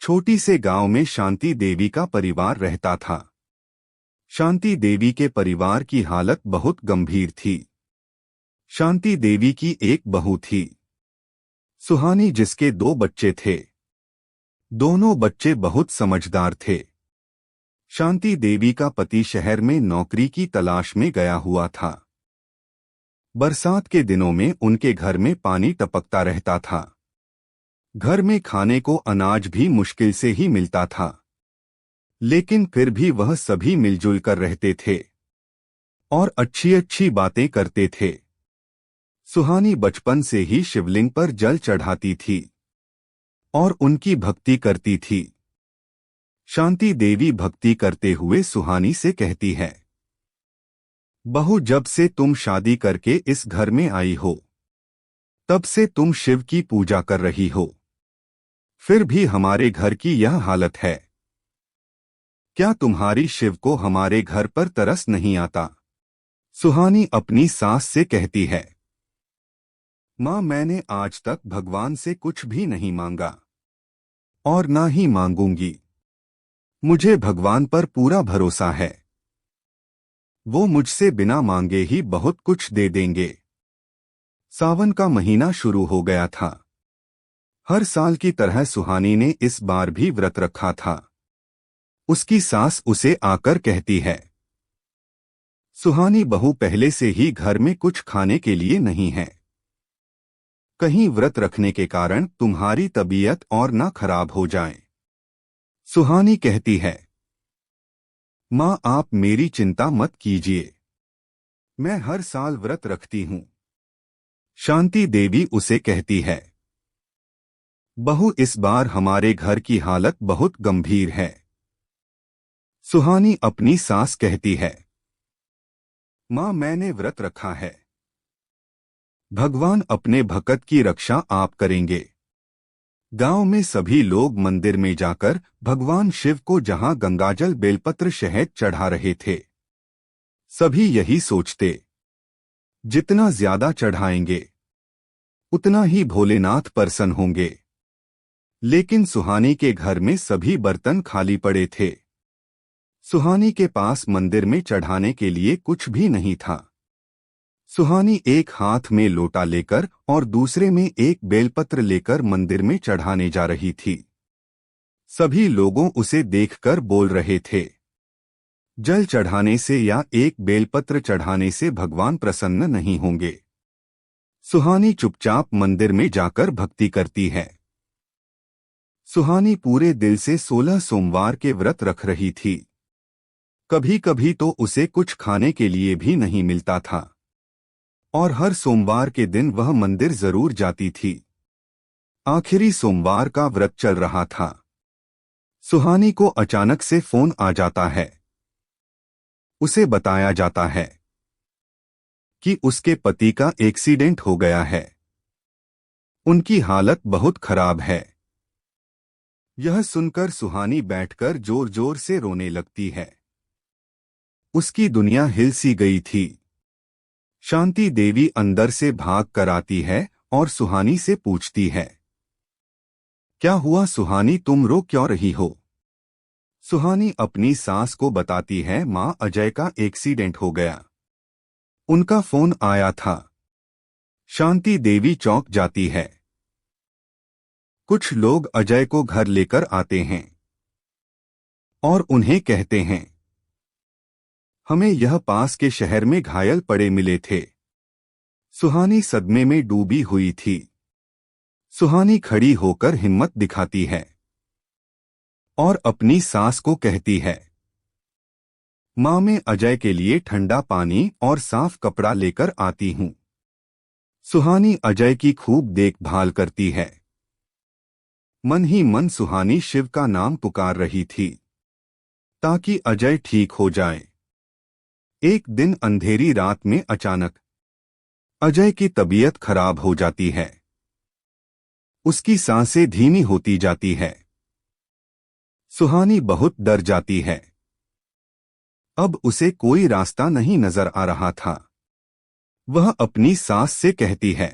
छोटी से गांव में शांति देवी का परिवार रहता था। शांति देवी के परिवार की हालत बहुत गंभीर थी। शांति देवी की एक बहू थी, सुहानी, जिसके 2 बच्चे थे। दोनों बच्चे बहुत समझदार थे। शांति देवी का पति शहर में नौकरी की तलाश में गया हुआ था। बरसात के दिनों में उनके घर में पानी टपकता रहता था। घर में खाने को अनाज भी मुश्किल से ही मिलता था, लेकिन फिर भी वह सभी मिलजुल कर रहते थे और अच्छी अच्छी बातें करते थे। सुहानी बचपन से ही शिवलिंग पर जल चढ़ाती थी और उनकी भक्ति करती थी। शांति देवी भक्ति करते हुए सुहानी से कहती है, बहू, जब से तुम शादी करके इस घर में आई हो, तब से तुम शिव की पूजा कर रही हो, फिर भी हमारे घर की यह हालत है। क्या तुम्हारी शिव को हमारे घर पर तरस नहीं आता? सुहानी अपनी सास से कहती है, मां, मैंने आज तक भगवान से कुछ भी नहीं मांगा और ना ही मांगूंगी। मुझे भगवान पर पूरा भरोसा है, वो मुझसे बिना मांगे ही बहुत कुछ दे देंगे। सावन का महीना शुरू हो गया था। हर साल की तरह सुहानी ने इस बार भी व्रत रखा था। उसकी सास उसे आकर कहती है, सुहानी बहू, पहले से ही घर में कुछ खाने के लिए नहीं है। कहीं व्रत रखने के कारण तुम्हारी तबीयत और ना खराब हो जाए। सुहानी कहती है, मां, आप मेरी चिंता मत कीजिए, मैं हर साल व्रत रखती हूं। शांति देवी उसे कहती है, बहू, इस बार हमारे घर की हालत बहुत गंभीर है। सुहानी अपनी सास कहती है, मां, मैंने व्रत रखा है। भगवान अपने भक्त की रक्षा आप करेंगे। गांव में सभी लोग मंदिर में जाकर भगवान शिव को जहां गंगाजल, बेलपत्र, शहद चढ़ा रहे थे। सभी यही सोचते, जितना ज्यादा चढ़ाएंगे उतना ही भोलेनाथ प्रसन्न होंगे। लेकिन सुहानी के घर में सभी बर्तन खाली पड़े थे। सुहानी के पास मंदिर में चढ़ाने के लिए कुछ भी नहीं था। सुहानी एक हाथ में लोटा लेकर और दूसरे में एक बेलपत्र लेकर मंदिर में चढ़ाने जा रही थी। सभी लोगों उसे देखकर बोल रहे थे, जल चढ़ाने से या एक बेलपत्र चढ़ाने से भगवान प्रसन्न नहीं होंगे। सुहानी चुपचाप मंदिर में जाकर भक्ति करती है। सुहानी पूरे दिल से 16 सोमवार के व्रत रख रही थी। कभी कभी तो उसे कुछ खाने के लिए भी नहीं मिलता था और हर सोमवार के दिन वह मंदिर जरूर जाती थी। आखिरी सोमवार का व्रत चल रहा था। सुहानी को अचानक से फोन आ जाता है। उसे बताया जाता है कि उसके पति का एक्सीडेंट हो गया है। उनकी हालत बहुत खराब है। यह सुनकर सुहानी बैठकर जोर जोर से रोने लगती है। उसकी दुनिया हिल सी गई थी। शांति देवी अंदर से भाग कर आती है और सुहानी से पूछती है, क्या हुआ सुहानी, तुम रो क्यों रही हो? सुहानी अपनी सास को बताती है, मां, अजय का एक्सीडेंट हो गया। उनका फोन आया था। शांति देवी चौंक जाती है। कुछ लोग अजय को घर लेकर आते हैं और उन्हें कहते हैं, हमें यह पास के शहर में घायल पड़े मिले थे। सुहानी सदमे में डूबी हुई थी। सुहानी खड़ी होकर हिम्मत दिखाती है और अपनी सास को कहती है, मां, मैं अजय के लिए ठंडा पानी और साफ कपड़ा लेकर आती हूं। सुहानी अजय की खूब देखभाल करती है। मन ही मन सुहानी शिव का नाम पुकार रही थी ताकि अजय ठीक हो जाए। एक दिन अंधेरी रात में अचानक अजय की तबीयत खराब हो जाती है। उसकी सांसें धीमी होती जाती है। सुहानी बहुत डर जाती है। अब उसे कोई रास्ता नहीं नजर आ रहा था। वह अपनी सास से कहती है,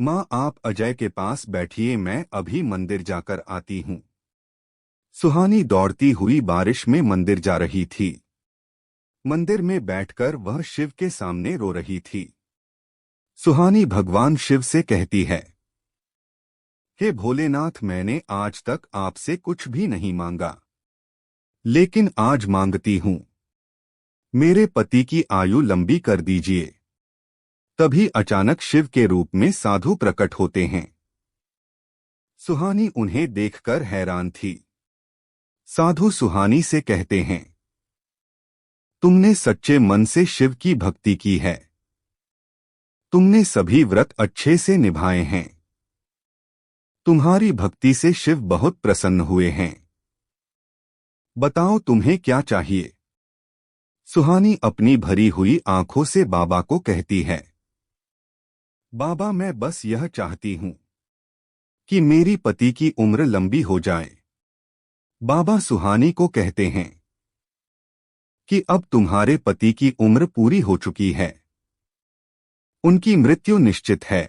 माँ, आप अजय के पास बैठिए, मैं अभी मंदिर जाकर आती हूँ। सुहानी दौड़ती हुई बारिश में मंदिर जा रही थी। मंदिर में बैठकर वह शिव के सामने रो रही थी। सुहानी भगवान शिव से कहती है, हे भोलेनाथ, मैंने आज तक आपसे कुछ भी नहीं मांगा, लेकिन आज मांगती हूँ, मेरे पति की आयु लंबी कर दीजिए। तभी अचानक शिव के रूप में साधु प्रकट होते हैं। सुहानी उन्हें देखकर हैरान थी। साधु सुहानी से कहते हैं, तुमने सच्चे मन से शिव की भक्ति की है। तुमने सभी व्रत अच्छे से निभाए हैं। तुम्हारी भक्ति से शिव बहुत प्रसन्न हुए हैं। बताओ तुम्हें क्या चाहिए। सुहानी अपनी भरी हुई आंखों से बाबा को कहती है, बाबा, मैं बस यह चाहती हूँ कि मेरी पति की उम्र लंबी हो जाए। बाबा सुहानी को कहते हैं कि अब तुम्हारे पति की उम्र पूरी हो चुकी है। उनकी मृत्यु निश्चित है।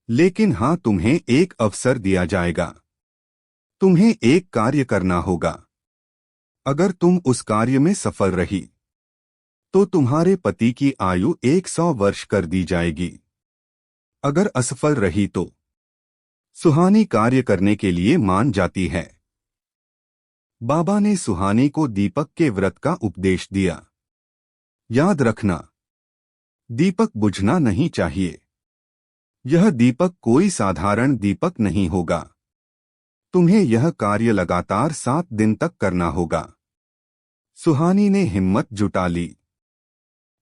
लेकिन हाँ, तुम्हें एक अवसर दिया जाएगा। तुम्हें एक कार्य करना होगा। अगर तुम उस कार्य में सफल रही तो तुम्हारे पति की आयु 100 वर्ष कर दी जाएगी। अगर असफल रही तो सुहानी कार्य करने के लिए मान जाती है। बाबा ने सुहानी को दीपक के व्रत का उपदेश दिया। याद रखना, दीपक बुझना नहीं चाहिए। यह दीपक कोई साधारण दीपक नहीं होगा। तुम्हें यह कार्य लगातार 7 दिन तक करना होगा। सुहानी ने हिम्मत जुटा ली।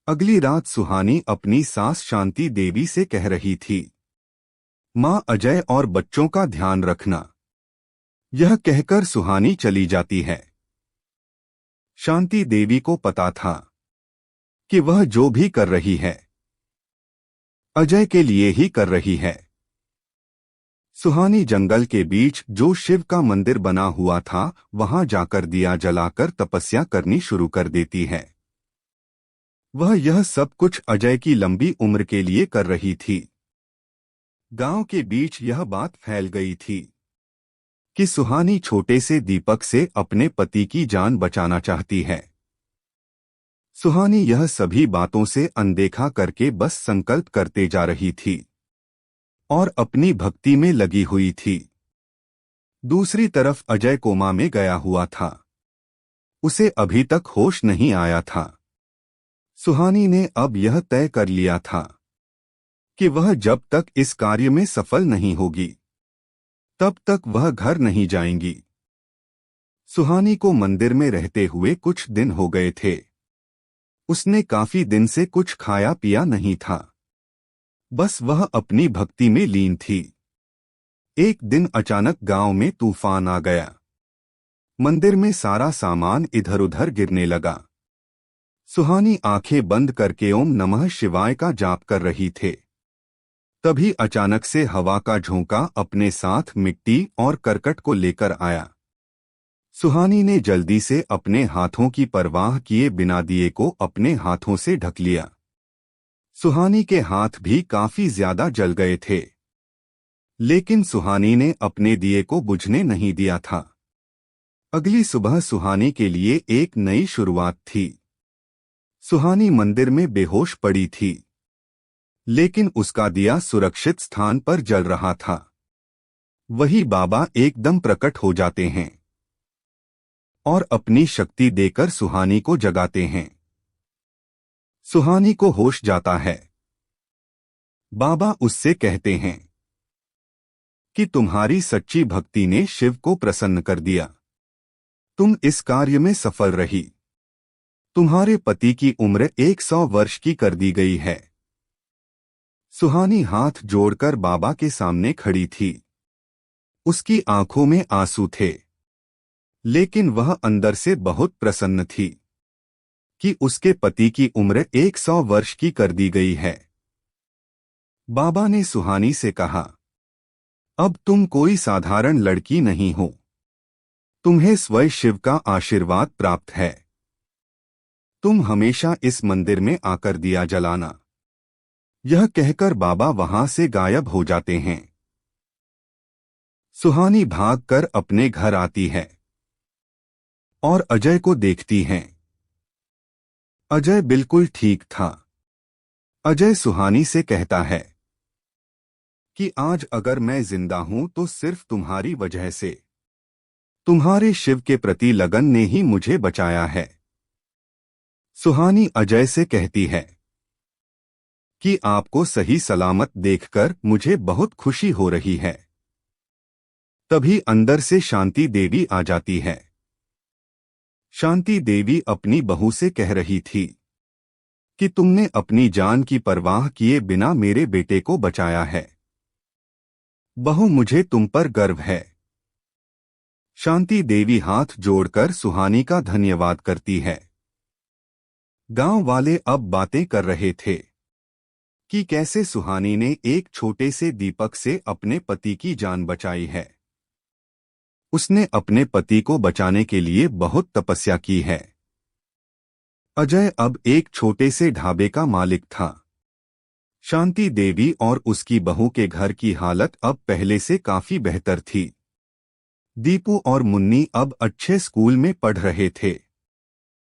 अगली रात सुहानी अपनी सास शांति देवी से कह रही थी, माँ, अजय और बच्चों का ध्यान रखना। यह कहकर सुहानी चली जाती है। शांति देवी को पता था कि वह जो भी कर रही है अजय के लिए ही कर रही है। सुहानी जंगल के बीच जो शिव का मंदिर बना हुआ था वहां जाकर दिया जलाकर तपस्या करनी शुरू कर देती है। वह यह सब कुछ अजय की लंबी उम्र के लिए कर रही थी। गांव के बीच यह बात फैल गई थी कि सुहानी छोटे से दीपक से अपने पति की जान बचाना चाहती है। सुहानी यह सभी बातों से अनदेखा करके बस संकल्प करते जा रही थी और अपनी भक्ति में लगी हुई थी। दूसरी तरफ अजय कोमा में गया हुआ था। उसे अभी तक होश नहीं आया था। सुहानी ने अब यह तय कर लिया था कि वह जब तक इस कार्य में सफल नहीं होगी तब तक वह घर नहीं जाएंगी। सुहानी को मंदिर में रहते हुए कुछ दिन हो गए थे। उसने काफी दिन से कुछ खाया पिया नहीं था। बस वह अपनी भक्ति में लीन थी। एक दिन अचानक गांव में तूफान आ गया। मंदिर में सारा सामान इधर उधर गिरने लगा। सुहानी आंखें बंद करके ओम नमः शिवाय का जाप कर रही थे। तभी अचानक से हवा का झोंका अपने साथ मिट्टी और करकट को लेकर आया। सुहानी ने जल्दी से अपने हाथों की परवाह किए बिना दिए को अपने हाथों से ढक लिया। सुहानी के हाथ भी काफी ज्यादा जल गए थे, लेकिन सुहानी ने अपने दिए को बुझने नहीं दिया था। अगली सुबह सुहानी के लिए एक नई शुरुआत थी। सुहानी मंदिर में बेहोश पड़ी थी, लेकिन उसका दिया सुरक्षित स्थान पर जल रहा था। वही बाबा एकदम प्रकट हो जाते हैं और अपनी शक्ति देकर सुहानी को जगाते हैं। सुहानी को होश जाता है। बाबा उससे कहते हैं कि तुम्हारी सच्ची भक्ति ने शिव को प्रसन्न कर दिया। तुम इस कार्य में सफल रही। तुम्हारे पति की उम्र 100 वर्ष की कर दी गई है। सुहानी हाथ जोड़कर बाबा के सामने खड़ी थी। उसकी आंखों में आंसू थे, लेकिन वह अंदर से बहुत प्रसन्न थी कि उसके पति की उम्र 100 वर्ष की कर दी गई है। बाबा ने सुहानी से कहा, अब तुम कोई साधारण लड़की नहीं हो। तुम्हें स्वयं शिव का आशीर्वाद प्राप्त है। तुम हमेशा इस मंदिर में आकर दिया जलाना। यह कहकर बाबा वहां से गायब हो जाते हैं। सुहानी भागकर अपने घर आती है और अजय को देखती हैं। अजय बिल्कुल ठीक था। अजय सुहानी से कहता है कि आज अगर मैं जिंदा हूं तो सिर्फ तुम्हारी वजह से। तुम्हारे शिव के प्रति लगन ने ही मुझे बचाया है। सुहानी अजय से कहती है कि आपको सही सलामत देखकर मुझे बहुत खुशी हो रही है। तभी अंदर से शांति देवी आ जाती है। शांति देवी अपनी बहू से कह रही थी कि तुमने अपनी जान की परवाह किए बिना मेरे बेटे को बचाया है। बहू, मुझे तुम पर गर्व है। शांति देवी हाथ जोड़कर सुहानी का धन्यवाद करती है। गांव वाले अब बातें कर रहे थे कि कैसे सुहानी ने एक छोटे से दीपक से अपने पति की जान बचाई है। उसने अपने पति को बचाने के लिए बहुत तपस्या की है। अजय अब एक छोटे से ढाबे का मालिक था। शांति देवी और उसकी बहू के घर की हालत अब पहले से काफी बेहतर थी। दीपू और मुन्नी अब अच्छे स्कूल में पढ़ रहे थे।